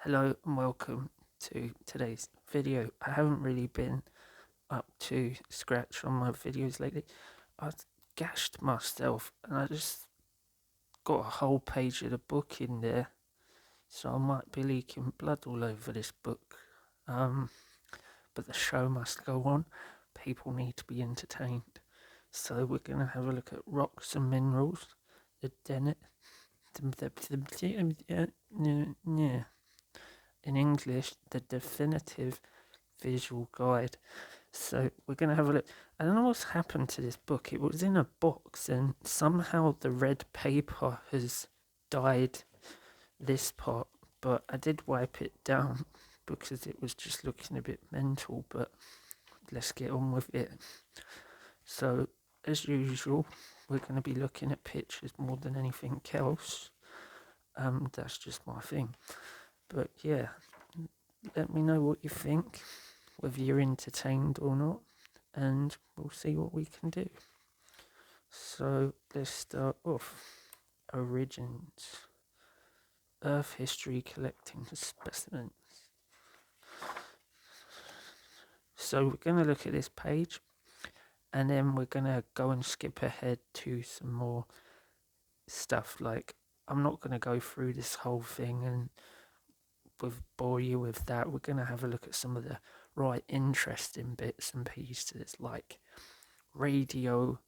Hello and welcome to today's video. I haven't really been up to scratch on my videos lately. I gashed myself and I just got a whole page of the book in there, so I might be leaking blood all over this book. But the show must go on. People need to be entertained. So we're going to have a look at rocks and minerals, the Dennett, in English, the definitive visual guide. So we're going to have a look. I don't know what's happened to this book. It was in a box and somehow the red paper has dyed this part, but I did wipe it down because it was just looking a bit mental, but let's get on with it. So as usual, we're going to be looking at pictures more than anything else. That's just my thing. But yeah, let me know what you think, whether you're entertained or not, and we'll see what we can do. So let's start off. Origins. Earth history collecting specimens. So we're going to look at this page, and then we're going to go and skip ahead to some more stuff. Like, I'm not going to go through this whole thing and bore you with that. We're going to have a look at some of the right interesting bits and pieces, like radioactive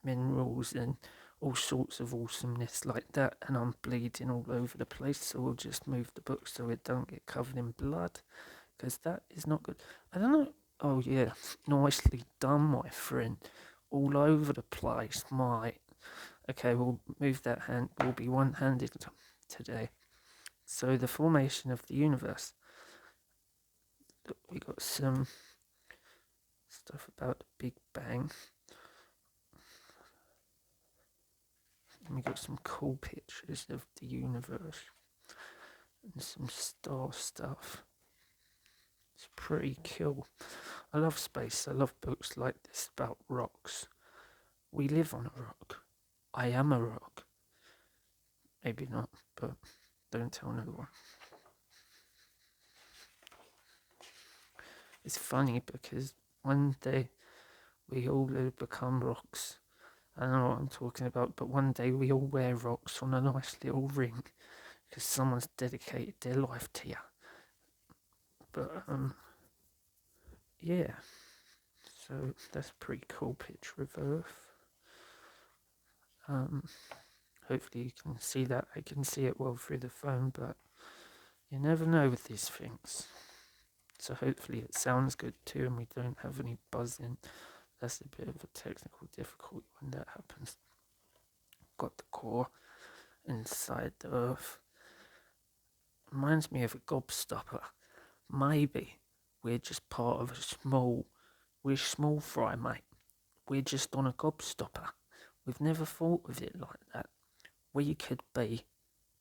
minerals and all sorts of awesomeness like that. And I'm bleeding all over the place, so we'll just move the book so it don't get covered in blood, because that is not good. I don't know. Oh yeah, nicely done, my friend. All over the place, my. Okay, we'll move that hand. We'll be one-handed today. So the formation of the universe. We got some stuff about the Big Bang. And we got some cool pictures of the universe and some star stuff. It's pretty cool. I love space. I love books like this about rocks. We live on a rock. I am a rock. Maybe not, but don't tell no one. It's funny because one day we all become rocks. I don't know what I'm talking about, but one day we all wear rocks on a nice little ring because someone's dedicated their life to you. But yeah, so that's a pretty cool picture of Earth. Hopefully you can see that. I can see it well through the phone, but you never know with these things. So hopefully it sounds good too and we don't have any buzzing. That's a bit of a technical difficulty when that happens. Got the core inside the Earth. Reminds me of a gobstopper. Maybe we're just part of we're small fry, mate. We're just on a gobstopper. We've never thought of it like that. We could be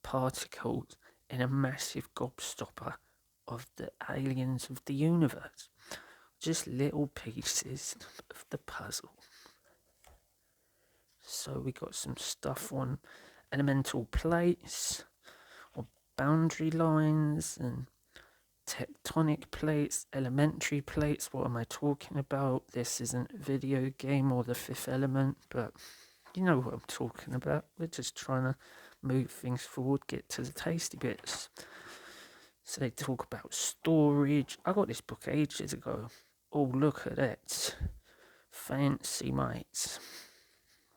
particles in a massive gobstopper of the aliens of the universe. Just little pieces of the puzzle. So we got some stuff on elemental plates or boundary lines and tectonic plates, elementary plates. What am I talking about? This isn't a video game or The Fifth Element, but you know what I'm talking about. We're just trying to move things forward, get to the tasty bits. So they talk about storage. I got this book ages ago. Oh, look at it. Fancy, mates.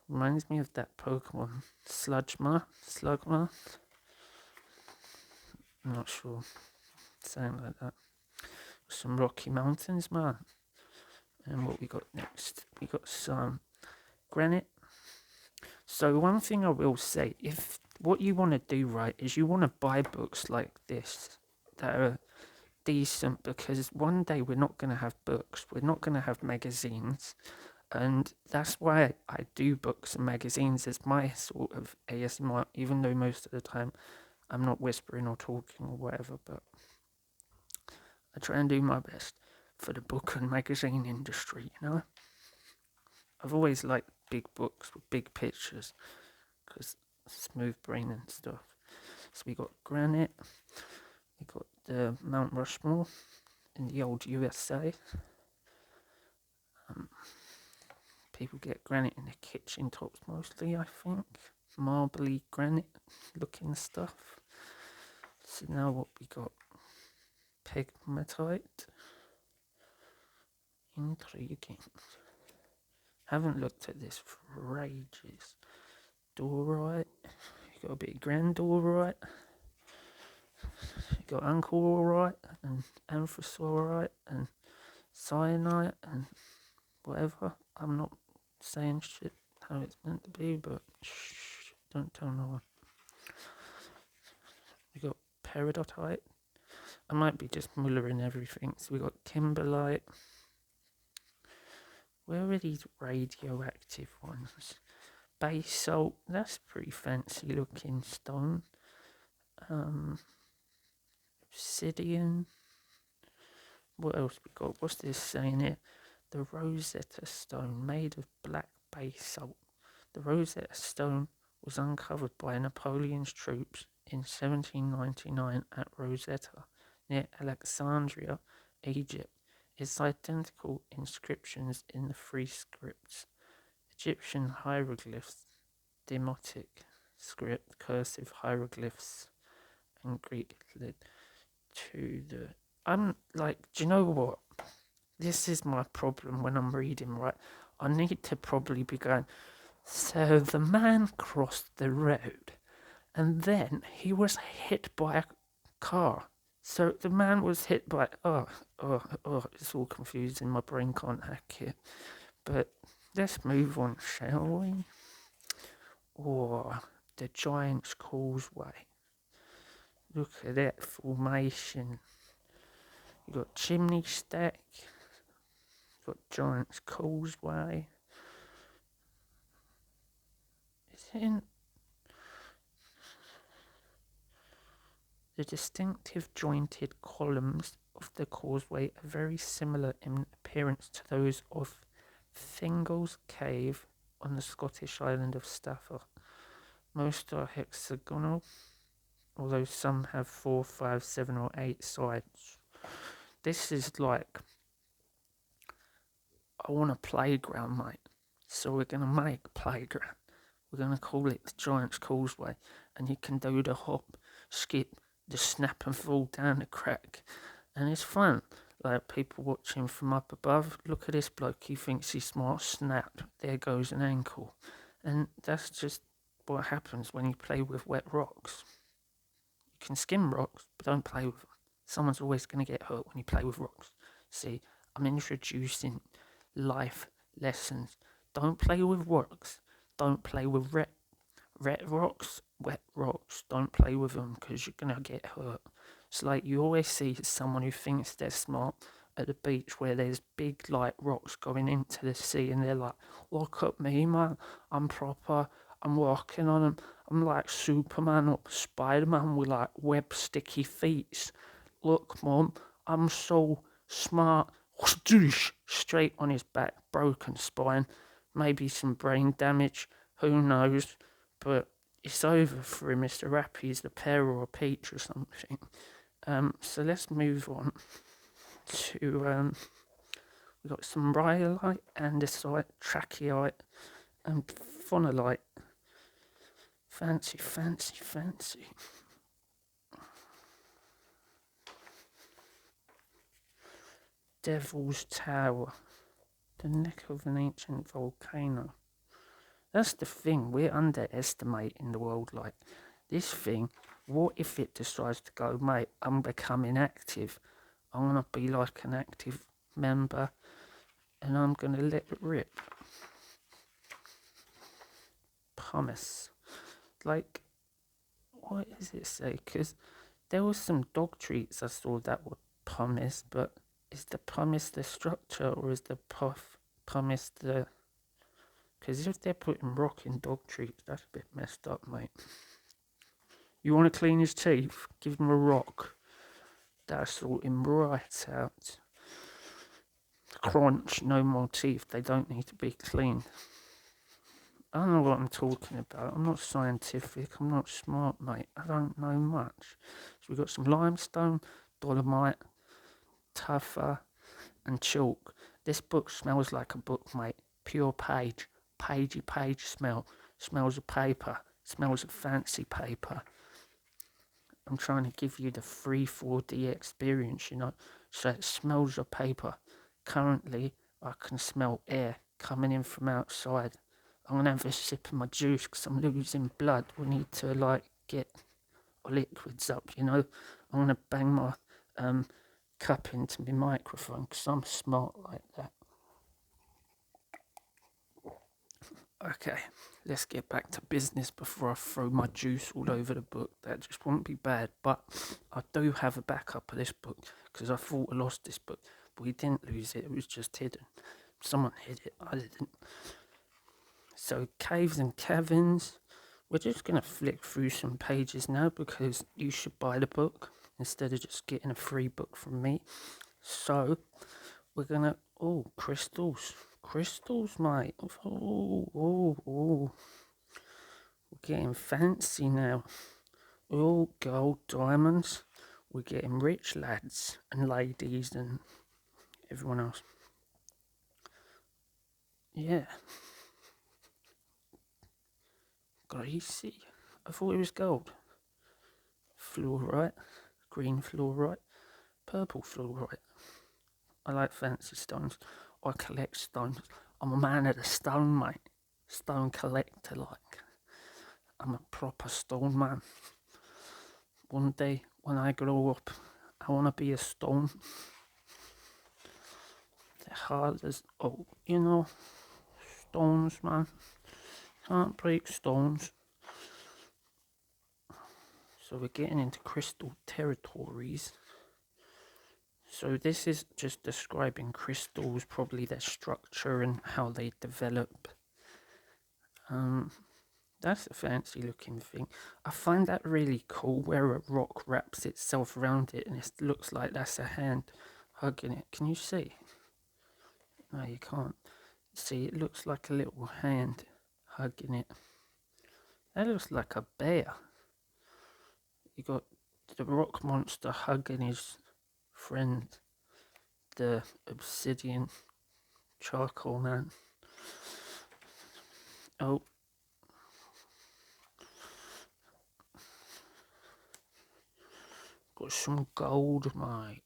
Reminds me of that Pokemon. Slugma? I'm not sure. Something like that. Some Rocky Mountains, man. And what we got next? We got some granite. So one thing I will say, if what you want to do right is you want to buy books like this that are decent, because one day we're not going to have books, we're not going to have magazines, and that's why I do books and magazines as my sort of ASMR, even though most of the time I'm not whispering or talking or whatever, but I try and do my best for the book and magazine industry, you know? I've always liked big books with big pictures, because smooth brain and stuff. So we got granite, we got the Mount Rushmore in the old USA. People get granite in the kitchen tops mostly, I think. Marbly granite looking stuff. So now what we got? Pegmatite. Intriguing. Haven't looked at this for ages. Dorite. You got a bit of grandorite. You got anchorite and anthracite and cyanite and whatever. I'm not saying shit how it's meant to be, but shh, don't tell no one. We got peridotite. I might be just mullering everything. So we got kimberlite. Where are these radioactive ones? Basalt. That's pretty fancy looking stone. Obsidian. What else we got? What's this saying here? The Rosetta Stone, made of black basalt. The Rosetta Stone was uncovered by Napoleon's troops in 1799 at Rosetta, near Alexandria, Egypt. Its identical inscriptions in the three scripts: Egyptian hieroglyphs, Demotic script, cursive hieroglyphs, and Greek led to the... I'm like, do you know what? This is my problem when I'm reading, right? I need to probably be going, so the man crossed the road and then he was hit by a car. So the man was hit by... Oh, it's all confusing. My brain can't hack it. But let's move on, shall we? The Giant's Causeway. Look at that formation. You got Chimney Stack. You got Giant's Causeway. Is it in... The distinctive jointed columns of the causeway are very similar in appearance to those of Fingal's Cave on the Scottish island of Stafford. Most are hexagonal, although some have 4, 5, 7 or 8 sides. This is like, I want a playground, mate. So we're going to make a playground. We're going to call it the Giant's Causeway, and you can do the hop, skip, the snap and fall down the crack, and it's fun. Like people watching from up above, look at this bloke, he thinks he's smart, snap, there goes an ankle. And that's just what happens when you play with wet rocks. You can skim rocks, but don't play with them. Someone's always going to get hurt when you play with rocks. See, I'm introducing life lessons. Don't play with rocks. Don't play with wet rocks. Don't play with them because you're going to get hurt. It's like you always see someone who thinks they're smart at the beach where there's big like rocks going into the sea and they're like, look at me, man, I'm proper, I'm walking on them, I'm like Superman or Spider-Man with like web sticky feet. Look, mum, I'm so smart. Straight on his back, broken spine, maybe some brain damage, who knows, but it's over for him. Mr. Rappy's the pear or a peach or something. So let's move on to, we've got some rhyolite, andesite, trachyite, and phonolite. Fancy. Devil's Tower, the neck of an ancient volcano. That's the thing, we're underestimating the world. Like, this thing, what if it decides to go, mate, I'm becoming active, I'm going to be like an active member, and I'm going to let it rip. Pumice. Like, what does it say? Because there was some dog treats I saw that were pumice, but is the pumice the structure, or is the pumice the... Because if they're putting rock in dog treats, that's a bit messed up, mate. You want to clean his teeth? Give him a rock. That'll sort him right out. Crunch, no more teeth. They don't need to be cleaned. I don't know what I'm talking about. I'm not scientific. I'm not smart, mate. I don't know much. So we've got some limestone, dolomite, tufa, and chalk. This book smells like a book, mate. Pure page. Pagey page smell. Smells of paper. Smells of fancy paper. I'm trying to give you the free 4D experience, so it smells of paper. Currently, I can smell air coming in from outside. I'm going to have a sip of my juice because I'm losing blood. We need to, get liquids up, I'm going to bang my cup into my microphone because I'm smart like that. Okay, let's get back to business before I throw my juice all over the book. That just wouldn't be bad, but I do have a backup of this book because I thought I lost this book, but we didn't lose it. It was just hidden. Someone hid it. I didn't. So caves and caverns. We're just going to flick through some pages now because you should buy the book instead of just getting a free book from me. So we're going to... Oh, crystals. Crystals, mate. Oh. We're getting fancy now. Oh, gold, diamonds. We're getting rich lads and ladies and everyone else. Yeah. Greasy. I thought it was gold. Fluorite. Green fluorite. Purple fluorite. I like fancy stones. I collect stones. I'm a man of the stone, mate. Stone collector, I'm a proper stone man. One day, when I grow up, I want to be a stone. They're hard as... Oh, stones, man. Can't break stones. So we're getting into crystal territories. So this is just describing crystals, probably their structure and how they develop. That's a fancy looking thing. I find that really cool where a rock wraps itself around it and it looks like that's a hand hugging it. Can you see? No, you can't. See, it looks like a little hand hugging it. That looks like a bear. You got the rock monster hugging his friend, the obsidian charcoal man. Oh. Got some gold, mate.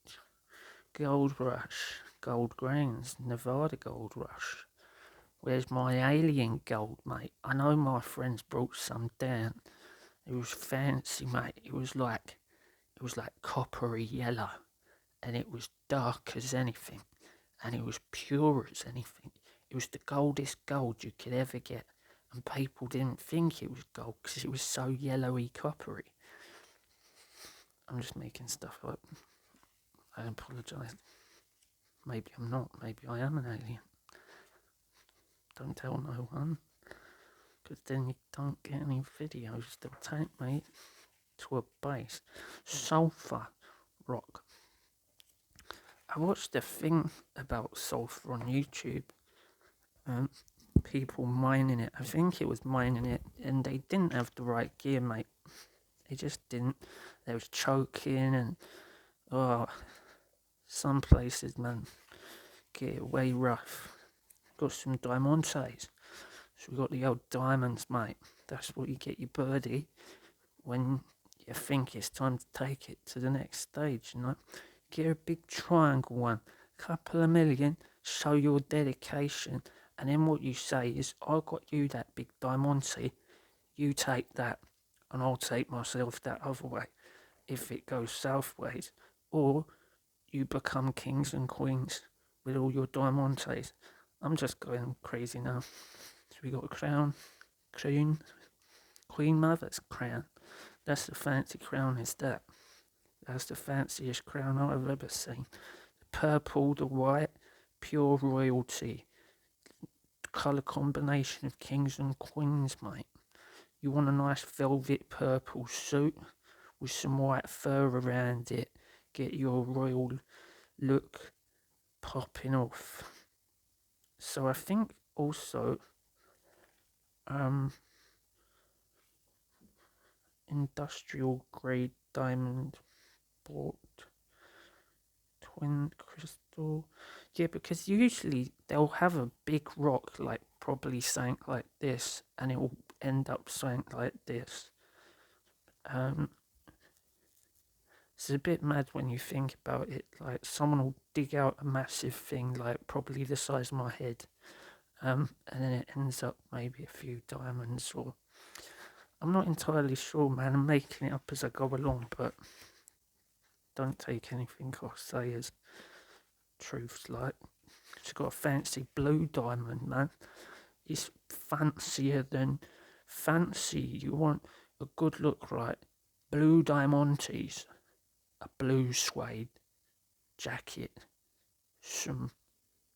Gold rush. Gold grains. Nevada gold rush. Where's my alien gold, mate? I know my friends brought some down. It was fancy, mate. It was like coppery yellow. And it was dark as anything. And it was pure as anything. It was the goldest gold you could ever get. And people didn't think it was gold because it was so yellowy coppery. I'm just making stuff up. I apologise. Maybe I'm not. Maybe I am an alien. Don't tell no one. Because then you don't get any videos that take me to a base. Sulphur rock. I watched a thing about sulphur on YouTube. People mining it. I think it was mining it and they didn't have the right gear, mate. They just didn't. They was choking and some places, man, get way rough. Got some diamantes. So we got the old diamonds, mate. That's what you get your birdie when you think it's time to take it to the next stage, Get a big triangle one, couple of million, show your dedication, and then what you say is, I got you that big diamante, you take that, and I'll take myself that other way, if it goes southways, or you become kings and queens with all your diamantes. I'm just going crazy now. So we got a crown, Queen Mother's crown. That's the fancy crown, is that? That's the fanciest crown I've ever seen. The purple, the white, pure royalty. Colour combination of kings and queens, mate. You want a nice velvet purple suit with some white fur around it. Get your royal look popping off. So I think also industrial grade diamond bought twin crystal. Yeah, because usually they'll have a big rock, like probably something like this, and it will end up something like this. It's a bit mad when you think about it. Like someone will dig out a massive thing, like probably the size of my head, and then it ends up maybe a few diamonds, or I'm not entirely sure, man. I'm making it up as I go along, but don't take anything I say as truths. Like, she's got a fancy blue diamond, man. It's fancier than fancy. You want a good look, right? Blue diamantes, a blue suede jacket, some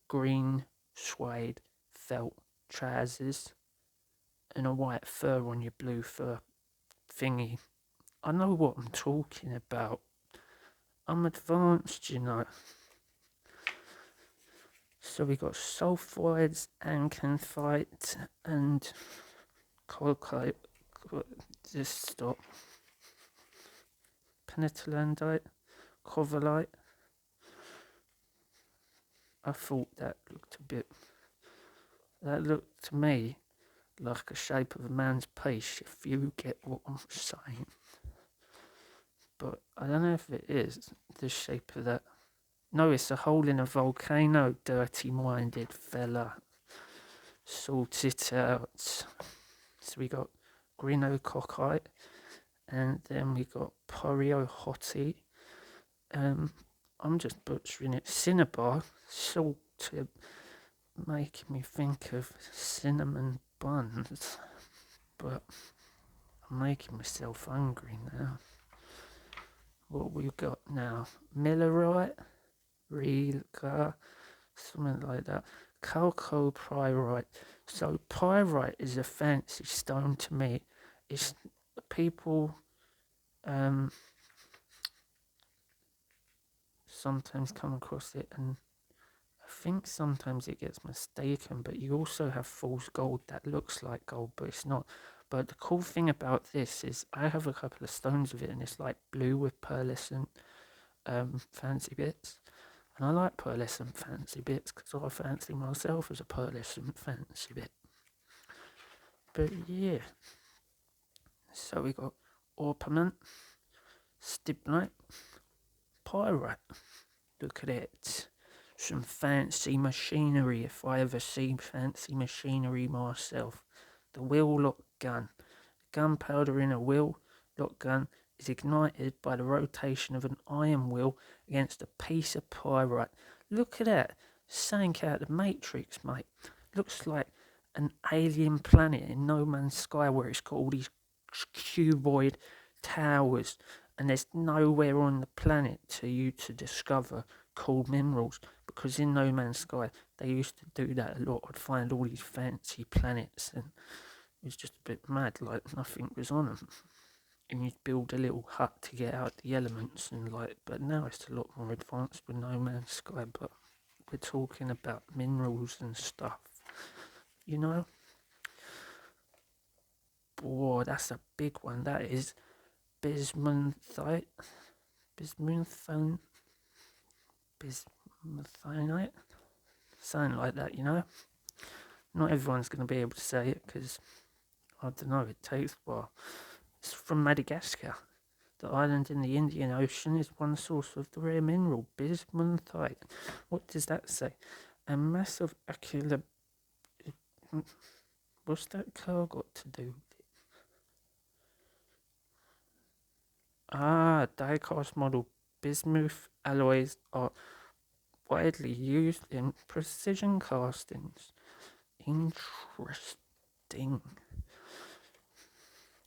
green suede felt trousers, and a white fur on your blue fur thingy. I know what I'm talking about. I'm advanced, you know. So we got sulfides, acanthite, and colchite. Just stop. Pentylandite, covalite. I thought that looked a bit. That looked to me like the shape of a man's piece, if you get what I'm saying. But I don't know if it is the shape of that. No, it's a hole in a volcano, dirty-minded fella. Sort it out. So we got greenocockite, and then we got poriohotty. I'm just butchering it. Cinnabar, salted, making me think of cinnamon buns. But I'm making myself hungry now. What we got now? Millerite, Rilka, something like that. Chalcopyrite. So pyrite is a fancy stone to me. It's people sometimes come across it, and I think sometimes it gets mistaken, but you also have false gold that looks like gold but it's not. But the cool thing about this is I have a couple of stones of it, and it's like blue with pearlescent fancy bits. And I like pearlescent fancy bits because I fancy myself as a pearlescent fancy bit. But yeah, so we got orpiment, stibnite, pyrite. Look at it. Some fancy machinery, if I ever see fancy machinery myself. The wheel lock gun. Gunpowder in a wheel lock gun is ignited by the rotation of an iron wheel against a piece of pyrite. Look at that. Sank out the Matrix, mate. Looks like an alien planet in No Man's Sky where it's got all these cuboid towers, and there's nowhere on the planet to you to discover cool minerals, because in No Man's Sky they used to do that a lot. I'd find all these fancy planets, and it was just a bit mad, like nothing was on them, and you'd build a little hut to get out the elements, and like, but now it's a lot more advanced with No Man's Sky. But we're talking about minerals and stuff, you know. Boy, that's a big one. That is bismuthite, bismuthine, bismuthinite, something like that, you know. Not everyone's going to be able to say it because, I don't know, it takes a while. It's from Madagascar. The island in the Indian Ocean is one source of the rare mineral bismuthite. What does that say? A mass of acular. What's that car got to do with it? Die-cast model bismuth alloys are widely used in precision castings. Interesting.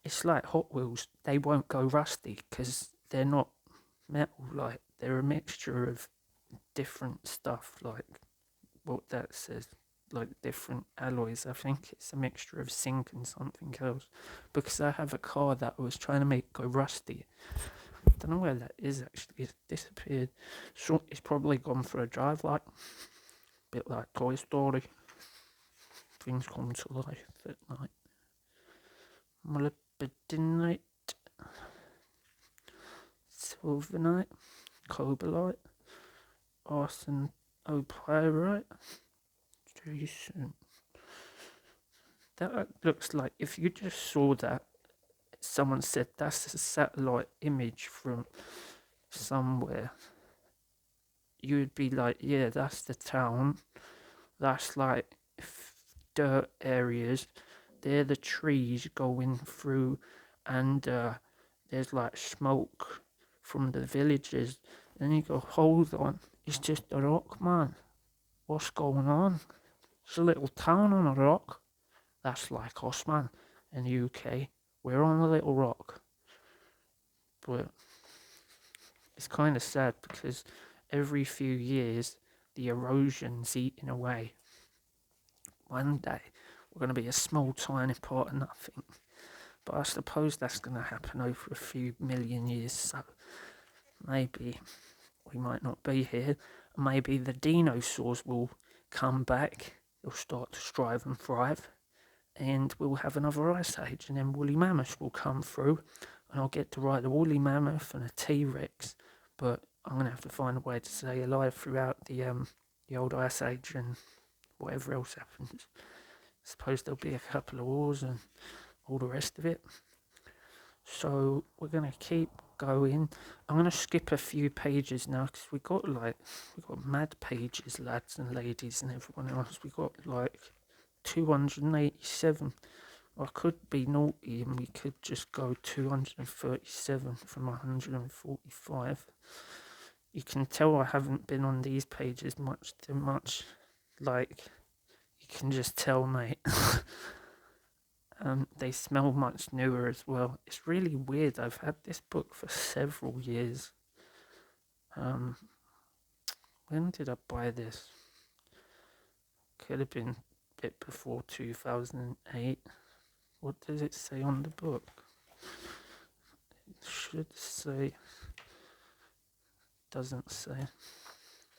It's like Hot Wheels. They won't go rusty because they're not metal. Like, they're a mixture of different stuff. Like what that says, like different alloys. I think it's a mixture of zinc and something else. Because I have a car that I was trying to make go rusty. I don't know where that is actually. It's disappeared. So it's probably gone for a drive, like a bit like Toy Story. Things come to life at night. molybdenite, sylvinite, cobalite, arsenopyrite. Jason. That looks like, if you just saw that, someone said that's a satellite image from somewhere, you would be like, yeah, that's the town. That's like dirt areas. They're the trees going through, and there's like smoke from the villages. And you go, hold on, it's just a rock, man. What's going on? It's a little town on a rock. That's like us, man. In the UK, we're on a little rock. But it's kind of sad because every few years the erosion's eating away. One day we're going to be a small, tiny part of nothing. But I suppose that's going to happen over a few million years, so maybe we might not be here. Maybe the dinosaurs will come back, they'll start to strive and thrive, and we'll have another ice age, and then woolly mammoths will come through, and I'll get to ride a woolly mammoth and a T-Rex, but I'm going to have to find a way to stay alive throughout the old ice age and whatever else happens. I suppose there'll be a couple of wars and all the rest of it. So we're going to keep going. I'm going to skip a few pages now because we got mad pages, lads and ladies and everyone else. We got like 287. I could be naughty and we could just go 237 from 145. You can tell I haven't been on these pages much too much. Like, you can just tell, mate. They smell much newer as well. It's really weird. I've had this book for several years. When did I buy this? Could have been a bit before 2008. What does it say on the book? It should say. Doesn't say.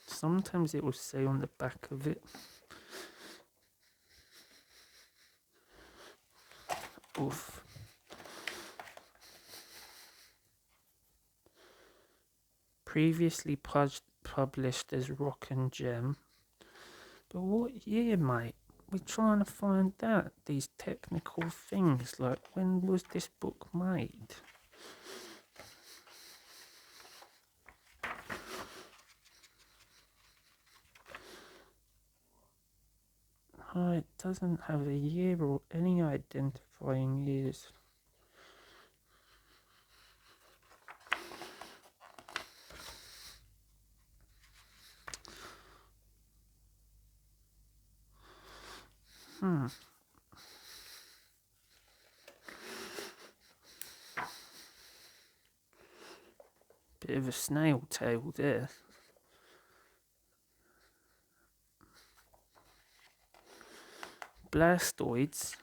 Sometimes it will say on the back of it. Oof. Previously published as Rock and Gem. But what year, mate? We're trying to find out these technical things. Like, when was this book made? Oh, it doesn't have a year or any identifying years. Bit of a snail tail there. Blastoids.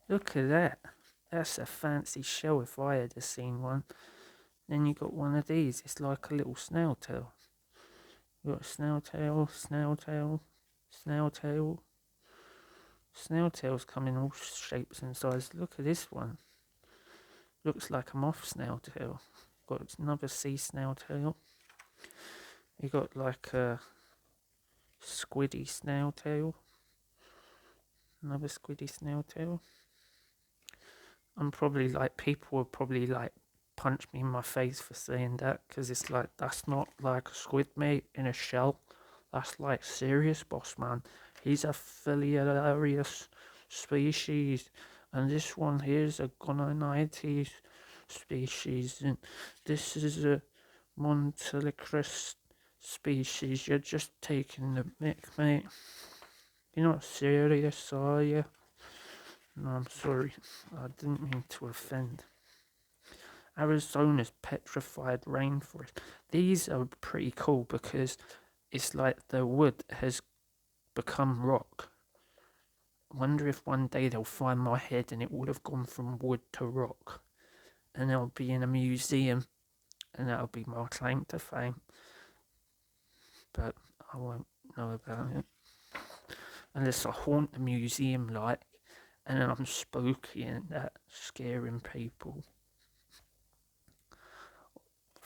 Look at that. That's a fancy shell if I had seen one. Then you got one of these. It's like a little snail tail. You got a snail tail, snail tail, snail tail. Snail tails come in all shapes and sizes. Look at this one. Looks like a moth snail tail. Got another sea snail tail. You got like a squiddy snail tail. Another squiddy snail tail. I'm probably like, people will probably like punch me in my face for saying that, because it's like, that's not like a squid, mate, in a shell. That's like serious, boss man. He's a Phalaenopus species, and this one here is a Gonites species, and this is a Montelicris species. You're just taking the mick, mate. You're not serious, are you? No, I'm sorry. I didn't mean to offend. Arizona's petrified rainforest. These are pretty cool because it's like the wood has become rock. I wonder if one day they'll find my head and it would have gone from wood to rock. And it'll be in a museum, and that'll be my claim to fame. But I won't know about it. unless I haunt the museum like, and then I'm spooky and that, scaring people.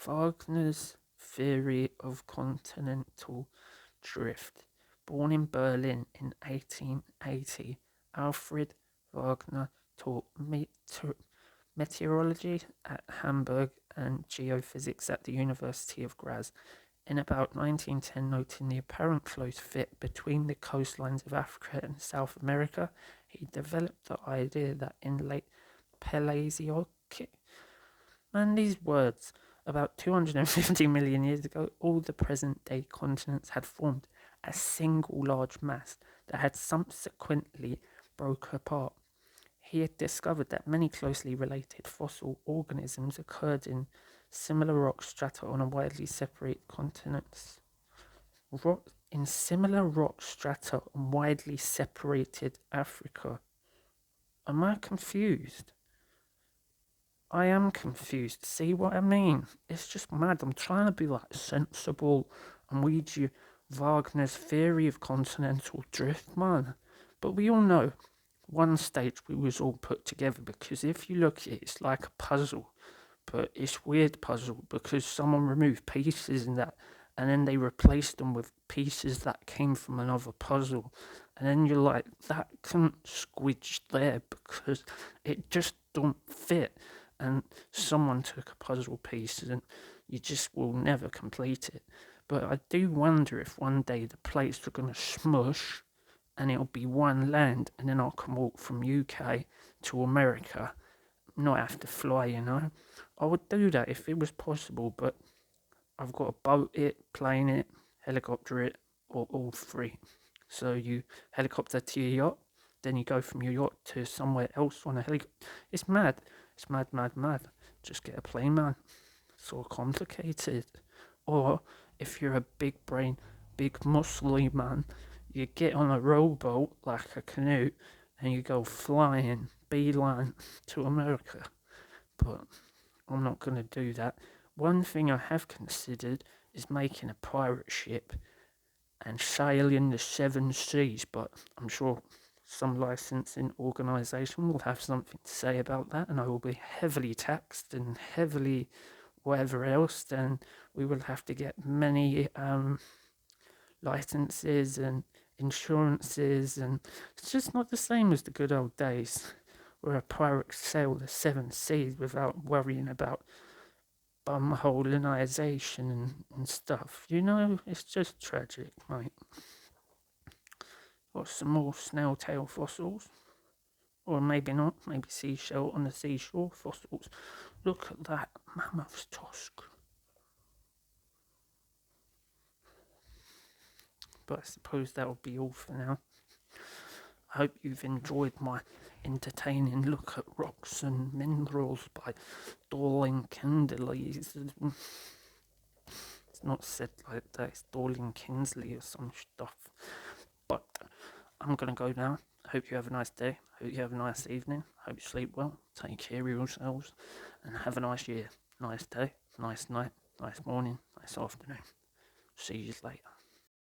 Wagner's theory of continental drift. Born in Berlin in 1880, Alfred Wagner taught meteorology at Hamburg and geophysics at the University of Graz. In about 1910, noting the apparent close fit between the coastlines of Africa and South America, he developed the idea that in late Paleozoic, and these words, about 250 million years ago, all the present-day continents had formed a single large mass that had subsequently broke apart. He had discovered that many closely related fossil organisms occurred in similar rock strata on a widely separated continents. In similar rock strata on widely separated Africa. Am I confused? I am confused. See what I mean? It's just mad. I'm trying to be like sensible and read you Wagner's theory of continental drift, man. But we all know one stage we was all put together, because if you look at it, it's like a puzzle. But it's weird puzzle because someone removed pieces in that and then they replaced them with pieces that came from another puzzle. And then you're like, that couldn't squidge there because it just don't fit. And someone took a puzzle piece and you just will never complete it. But I do wonder if one day the plates are going to smush and it'll be one land, and then I can walk from UK to America, not have to fly, you know. I would do that if it was possible, but I've got to boat it, plane it, helicopter it, or all three. So you helicopter to your yacht, then you go from your yacht to somewhere else on a helicopter. It's mad. It's mad, mad, mad. Just get a plane, man. It's all complicated. Or if you're a big brain, big muscly man, you get on a rowboat like a canoe and you go flying beeline to America. But I'm not going to do that. One thing I have considered is making a pirate ship and sailing the seven seas, but I'm sure some licensing organisation will have something to say about that, and I will be heavily taxed and heavily whatever else. Then we will have to get many licenses and insurances, and it's just not the same as the good old days where a pirate sailed the seven seas without worrying about bumholinization and stuff. You know, it's just tragic, mate. Got some more snail tail fossils. Or maybe not, maybe seashell on the seashore fossils. Look at that mammoth's tusk. But I suppose that will be all for now. I hope you've enjoyed my entertaining look at rocks and minerals by Dorling Kinderley. It's not said like that, it's Dorling Kinsley or some stuff. But I'm going to go now. Hope you have a nice day. Hope you have a nice evening. Hope you sleep well. Take care of yourselves. And have a nice year. Nice day. Nice night. Nice morning. Nice afternoon. See you later.